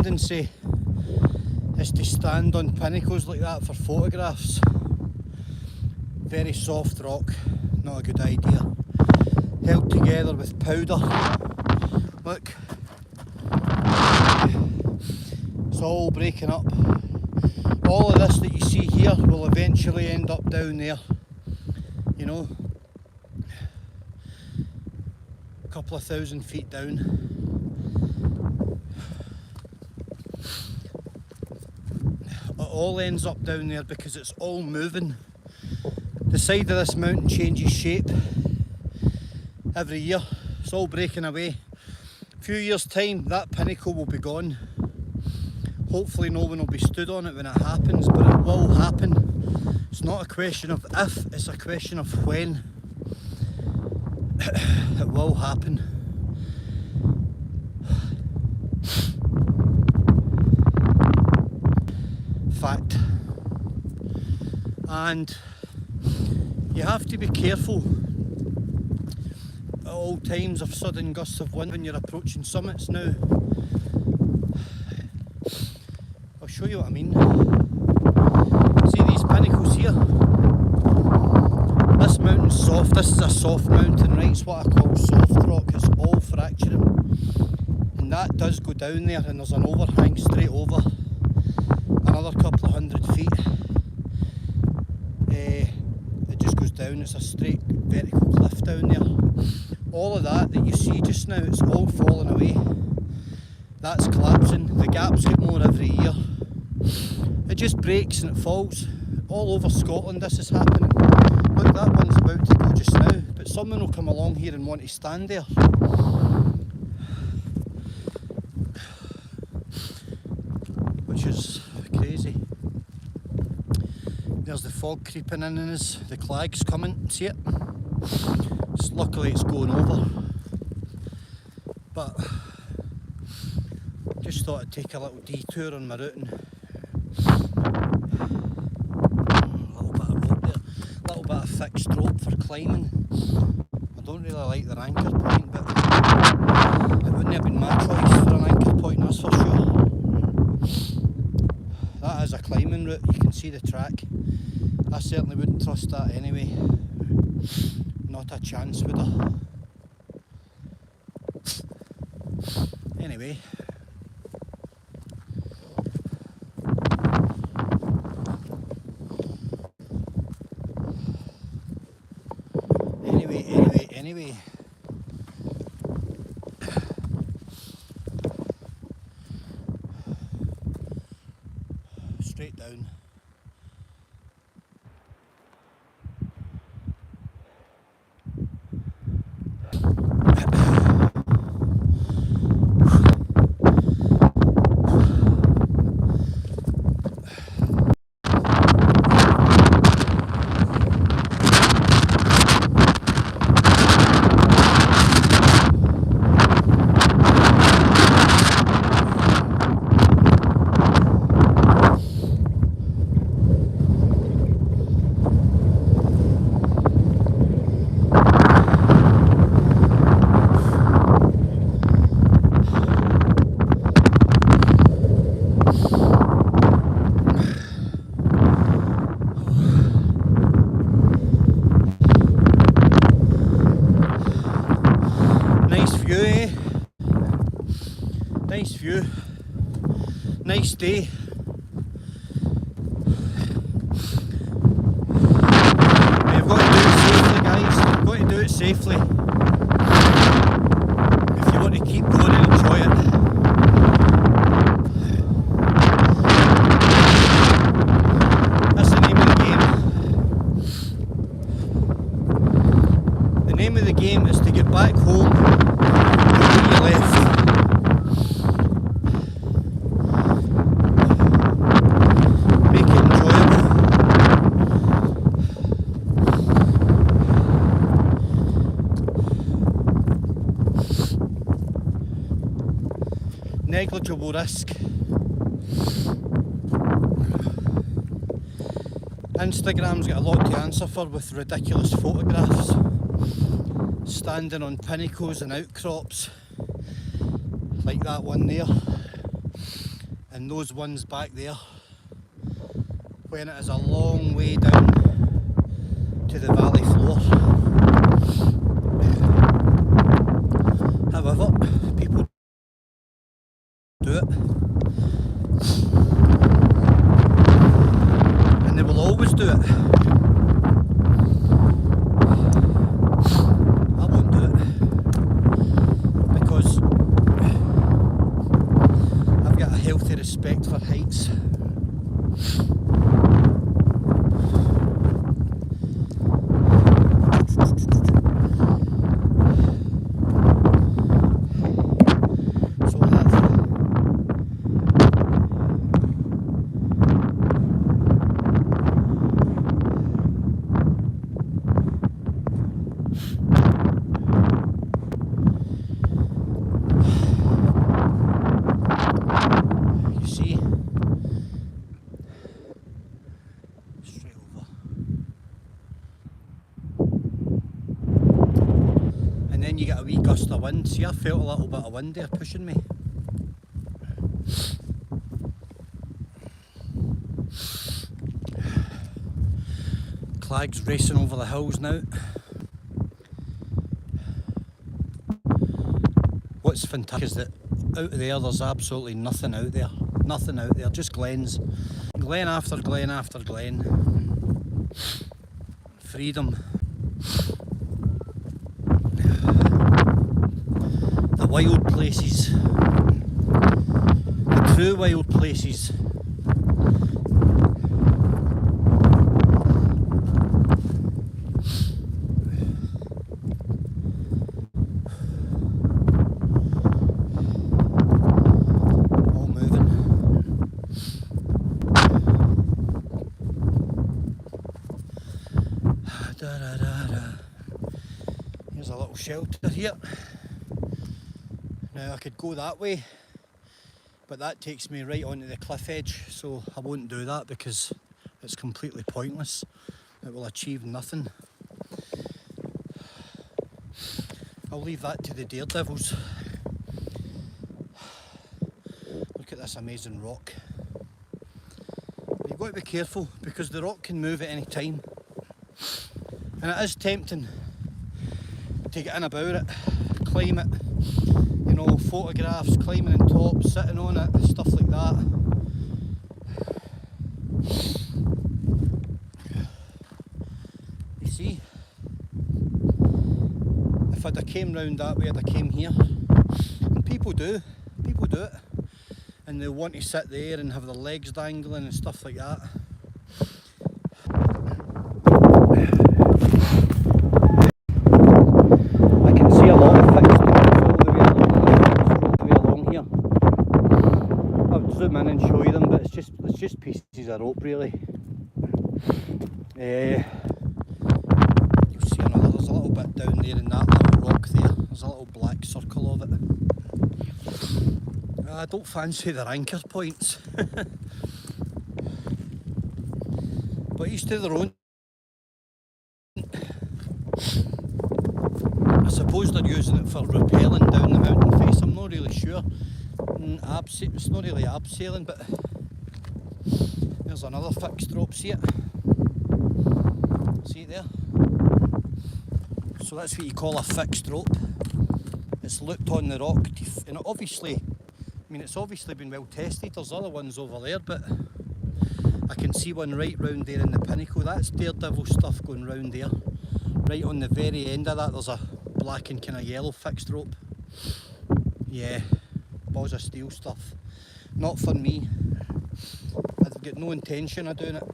tendency is to stand on pinnacles like that for photographs. Very soft rock, not a good idea. Held together with powder. Look, it's all breaking up. All of this that you see here will eventually end up down there, you know, a couple of 1,000 feet down. It all ends up down there because it's all moving. The side of this mountain changes shape every year. It's all breaking away. A few years' time, that pinnacle will be gone. Hopefully no one will be stood on it when it happens, but it will happen. It's not a question of if, it's a question of when. It will happen. Fact. And you have to be careful at all times of sudden gusts of wind when you're approaching summits now. I'll show you what I mean. See these pinnacles here? This mountain's soft. This is a soft mountain, right? It's what I call soft rock. It's all fracturing. And that does go down there, and there's an overhang straight over. Another couple of 100 feet. It just goes down. It's a straight vertical cliff down there. All of that you see just now, it's all falling away. That's collapsing. The gaps get more every year. It just breaks and it falls. All over Scotland this is happening. Look, that one's about to go just now, but someone will come along here and want to stand there. Which is crazy. There's the fog creeping in on us. The clag's coming, see it? Luckily it's going over. But just thought I'd take a little detour on my route and a little bit of rope there, a little bit of fixed rope for climbing. I don't really like their anchor point, but it wouldn't have been my choice for an anchor point, that's for sure. That is a climbing route, you can see the track. I certainly wouldn't trust that anyway. Not a chance, would I? Anyway. Anyway. Straight down. Nice view, nice day. You've got to do it safely, guys. You've got to do it safely if you want to keep going and enjoy it. That's the name of the game. The name of the game is to get back home where you left. Negligible risk. Instagram's got a lot to answer for with ridiculous photographs. Standing on pinnacles and outcrops like that one there. and those ones back there when it is a long way down to the valley floor. However, people do it, and they will always do it. I won't do it because I've got a healthy respect for heights. Then you get a wee gust of wind. See, I felt a little bit of wind there pushing me. Clags racing over the hills now. What's fantastic is that out there there's absolutely nothing out there. Nothing out there, just glens. Glen after glen after glen. Freedom. The wild places, the true wild places. All moving. Da, da, da, da. Here's a little shelter here. Now I could go that way, but that takes me right onto the cliff edge, so I won't do that because it's completely pointless. It will achieve nothing. I'll leave that to the daredevils. Look at this amazing rock. But you've got to be careful because the rock can move at any time. And it is tempting to get in about it, climb it. You know, photographs, climbing on top, sitting on it, stuff like that. You see, if I'd have came round that way, I'd have came here. And people do it. And they want to sit there and have their legs dangling and stuff like that. I can see a lot of fixed zoom in and show you them, but it's just pieces of rope really. You'll see another, there's a little bit down there in that little rock there, there's a little black circle of it. I don't fancy their anchor points. But each to their own. I suppose they're using it for rappelling down the mountain face, I'm not really sure. It's not really abseiling, but there's another fixed rope, see it? See it there? So that's what you call a fixed rope. It's looped on the rock, and it's obviously been well tested. There's other ones over there, but I can see one right round there in the pinnacle. That's daredevil stuff going round there. Right on the very end of that, there's a black and kind of yellow fixed rope. Yeah. Balls of steel stuff. Not for me. I've got no intention of doing it.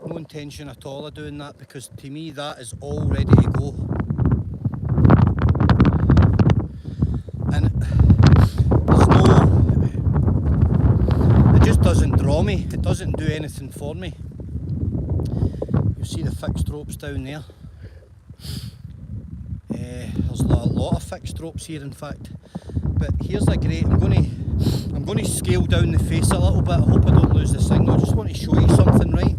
No intention at all of doing that, because to me that is all ready to go. And it just doesn't draw me. It doesn't do anything for me. You see the fixed ropes down there. There's a lot of fixed ropes here, in fact. But here's a great. I'm going to scale down the face a little bit. I hope I don't lose the signal. I just want to show you something, right?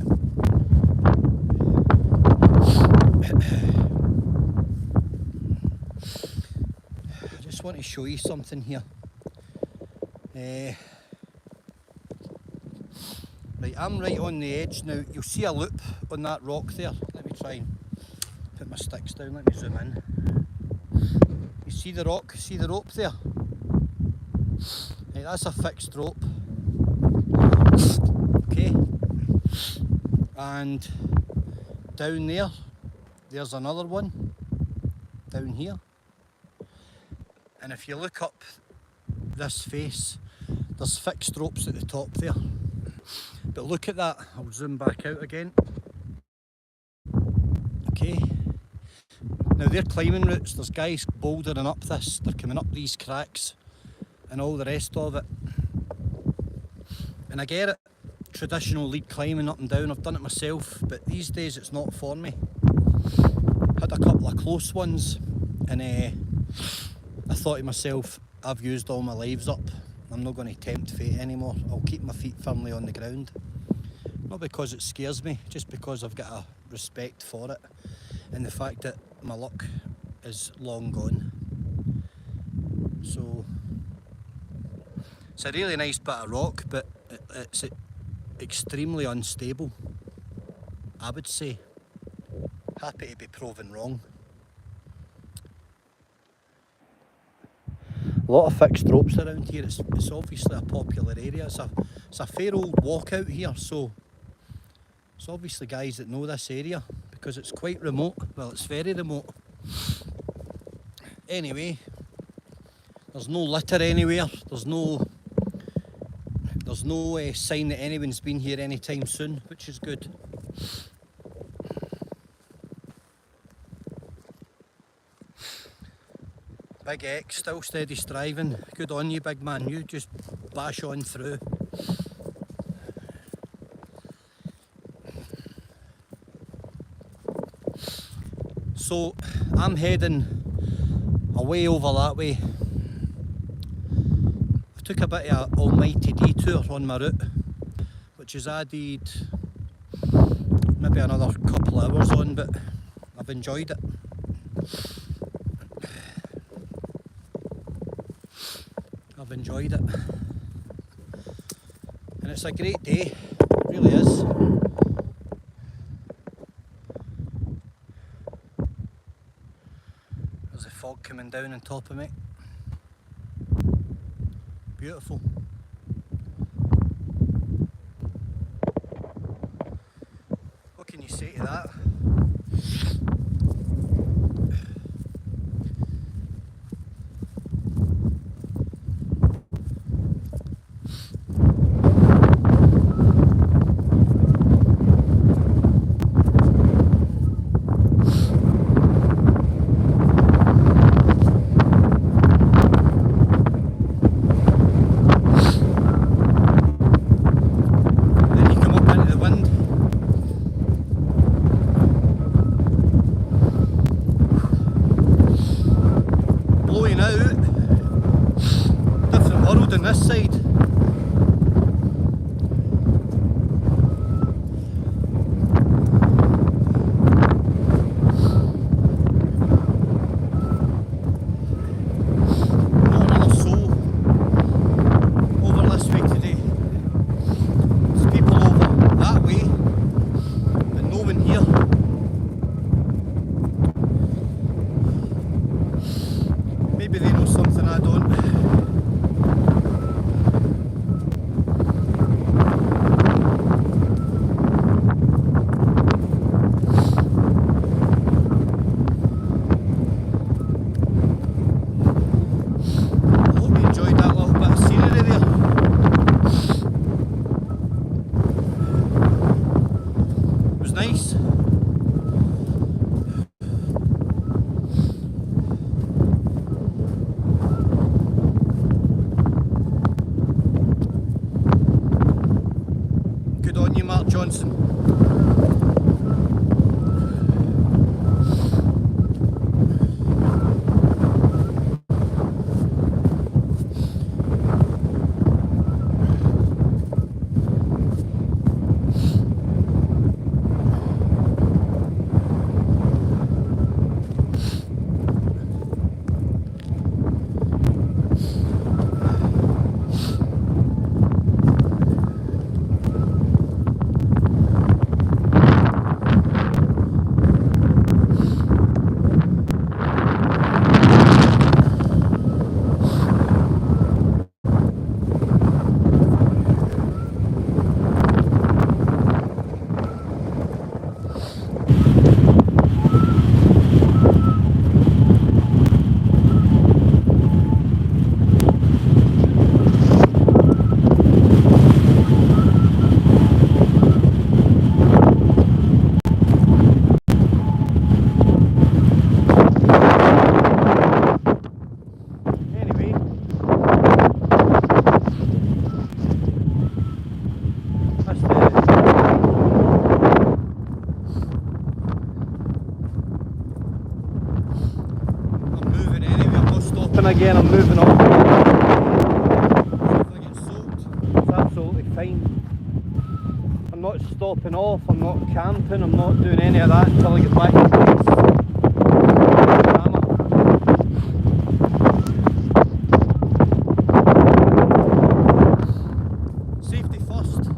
I just want to show you something here. Right, I'm right on the edge now. You'll see a loop on that rock there. Let me try and put my sticks down. Let me zoom in. You see the rock? See the rope there? Right, that's a fixed rope. Okay. And down there, there's another one. Down here. And if you look up this face, there's fixed ropes at the top there. But look at that. I'll zoom back out again. Okay. Now they're climbing routes. There's guys bouldering up this. They're coming up these cracks and all the rest of it. And I get it. Traditional lead climbing up and down. I've done it myself, but these days it's not for me. Had a couple of close ones, and I thought to myself, I've used all my lives up. I'm not going to tempt fate anymore. I'll keep my feet firmly on the ground. Not because it scares me, just because I've got a respect for it and the fact that my luck is long gone. So it's a really nice bit of rock, but it's extremely unstable, I would say. Happy to be proven wrong. A lot of fixed ropes around here. It's obviously a popular area. It's a fair old walkout here, so it's obviously guys that know this area because it's quite remote. Well, it's very remote. Anyway, there's no litter anywhere. There's no sign that anyone's been here anytime soon, which is good. Big X, still steady striving. Good on you, big man. You just bash on through. So I'm heading away over that way. I took a bit of an almighty detour on my route, which has added maybe another couple of hours on, but I've enjoyed it. I've enjoyed it. And it's a great day, it really is. There's the fog coming down on top of me. Beautiful. What can you say to that? On this side. Not another soul over this way today. There's people over that way, but no one here. Maybe they know something I don't. Nice. Good on you, Mark Johnson. again, I'm moving off again. If I get soaked, it's absolutely fine. I'm not stopping off, I'm not camping, I'm not doing any of that until I get back to base. Safety first.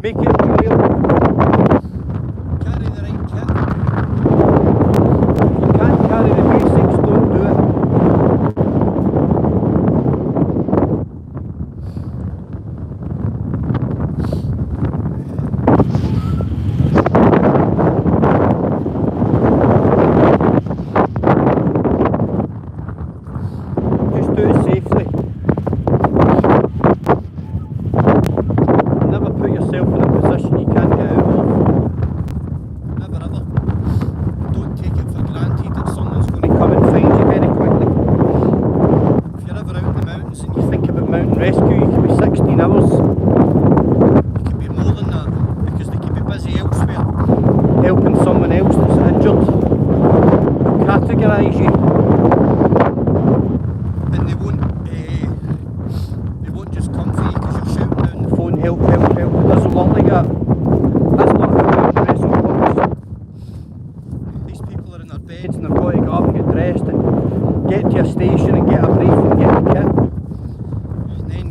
Make it enjoyable. Carry the right kit. If you can't carry the basics, don't do it. Just do it safely. Never put yourself in a position you can't get out of. Never ever. Don't take it for granted that someone's going to come and find you very quickly. If you're ever out in the mountains and you think about mountain rescue, you could be 16 hours. You could be more than that, because they could be busy elsewhere, helping someone else that's injured. They'll categorise you. And they won't just come for you because you're shouting down the phone, help, help, help. It doesn't work like that. That's not how mountain rescue works. These people are in their beds and they've got to go up and get dressed and get to a station and get a brief and get the kit. And then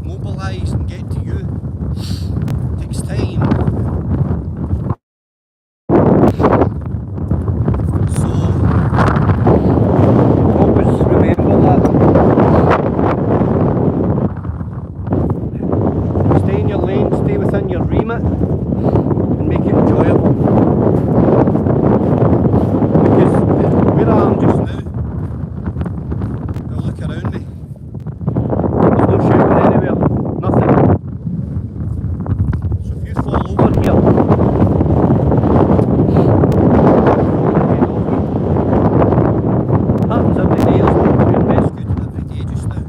mobilise and get to you. It takes time. So, always remember that. Stay in your lane, stay within your remit, and make it enjoyable. Because where I am just now, I'll look around me. There's no shouting anywhere, nothing. So if you fall over here, happens every day. There's people being rescued every day just now.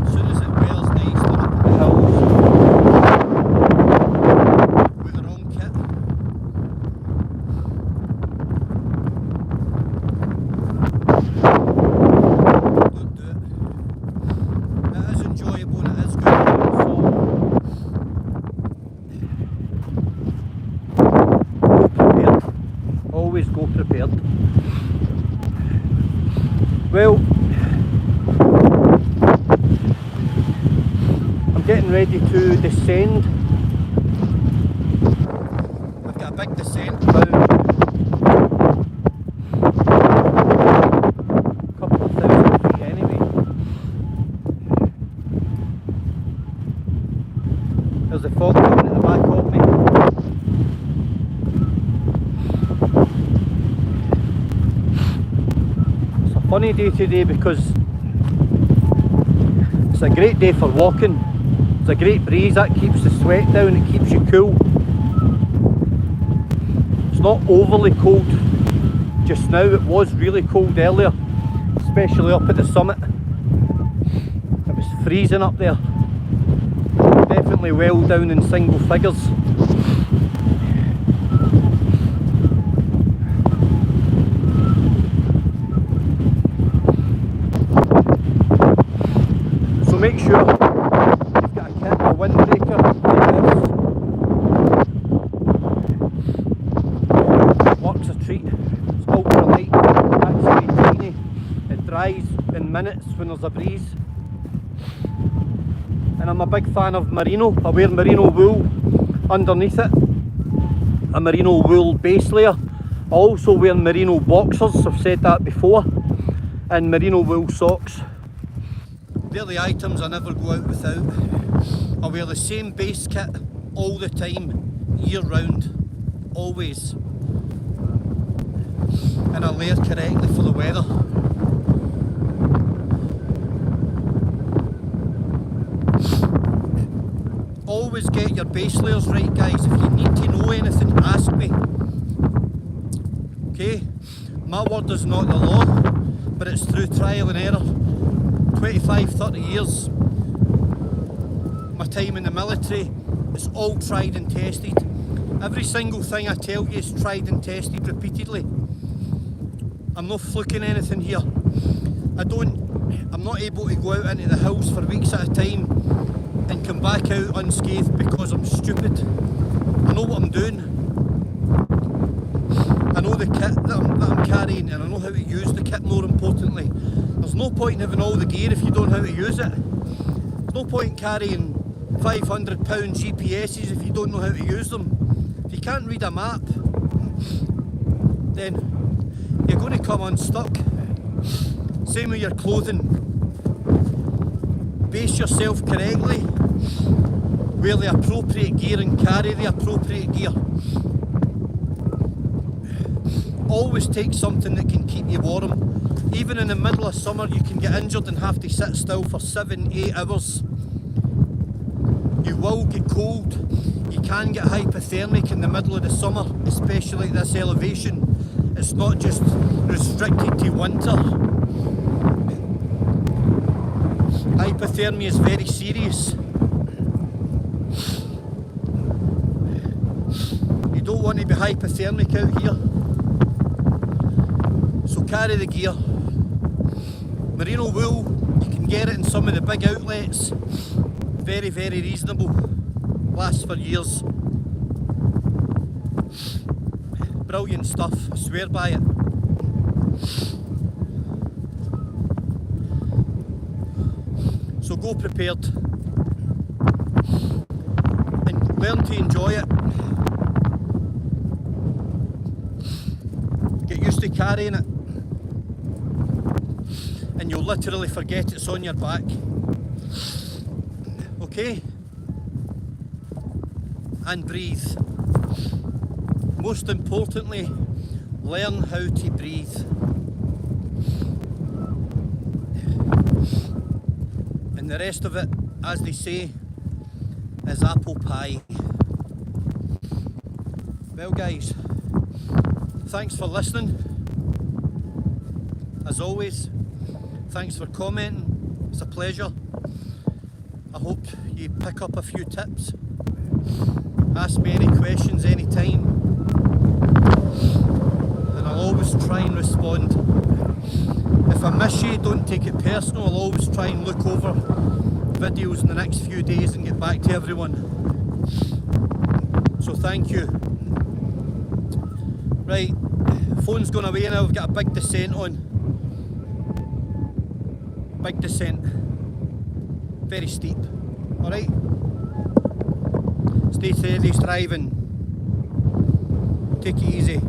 As soon as it wears nice, they're up in the hills with their own kit. Don't do it. It is enjoyable and it is good. So go prepared. Always go prepared. Well, I'm getting ready to descend. I've got a big descent down a couple of thousand feet anyway. There's the fog coming at the back of me. It's a funny day today because it's a great day for walking. It's a great breeze, that keeps the sweat down, it keeps you cool. It's not overly cold just now, it was really cold earlier, especially up at the summit. It was freezing up there. Definitely well down in single figures. So make sure you've got a kit, a windbreaker like this. Works a treat. It's ultra light, actually tiny. It dries in minutes when there's a breeze. And I'm a big fan of merino. I wear merino wool underneath it. A merino wool base layer. I also wear merino boxers, I've said that before. And merino wool socks. They're the items I never go out without. I wear the same base kit all the time, year round, always. And I layer correctly for the weather. Always get your base layers right, guys. If you need to know anything, ask me. Okay? My word is not the law, but it's through trial and error. 25, 30 years. My time in the military, it's all tried and tested. Every single thing I tell you is tried and tested repeatedly. I'm not fluking anything here. I'm not able to go out into the hills for weeks at a time and come back out unscathed because I'm stupid. I know what I'm doing. I know the kit that I'm carrying, and I know how to use the kit, more importantly. There's no point in having all the gear if you don't know how to use it. There's no point carrying £500 GPSs if you don't know how to use them. If you can't read a map, then you're going to come unstuck. Same with your clothing. Base yourself correctly, wear the appropriate gear and carry the appropriate gear. Always take something that can keep you warm. Even in the middle of summer you can get injured and have to sit still for 7-8 hours. You will get cold. You can get hypothermic in the middle of the summer, especially at this elevation. It's not just restricted to winter. Hypothermia is very serious. You don't want to be hypothermic out here. So carry the gear. Merino wool, you can get it in some of the big outlets. Very, very reasonable. Lasts for years. Brilliant stuff, I swear by it. So go prepared and learn to enjoy it. Get used to carrying it, and you'll literally forget it's on your back. Okay? And breathe. Most importantly, learn how to breathe. And the rest of it, as they say, is apple pie. Well guys, thanks for listening. As always, thanks for commenting. It's a pleasure. I hope you pick up a few tips. Ask me any questions anytime, and I'll always try and respond. If I miss you, don't take it personal. I'll always try and look over videos in the next few days and get back to everyone. So thank you. Right, phone's going away now. I've got a big descent on. Big descent. Very steep. Alright? Stay steady, striving. Take it easy.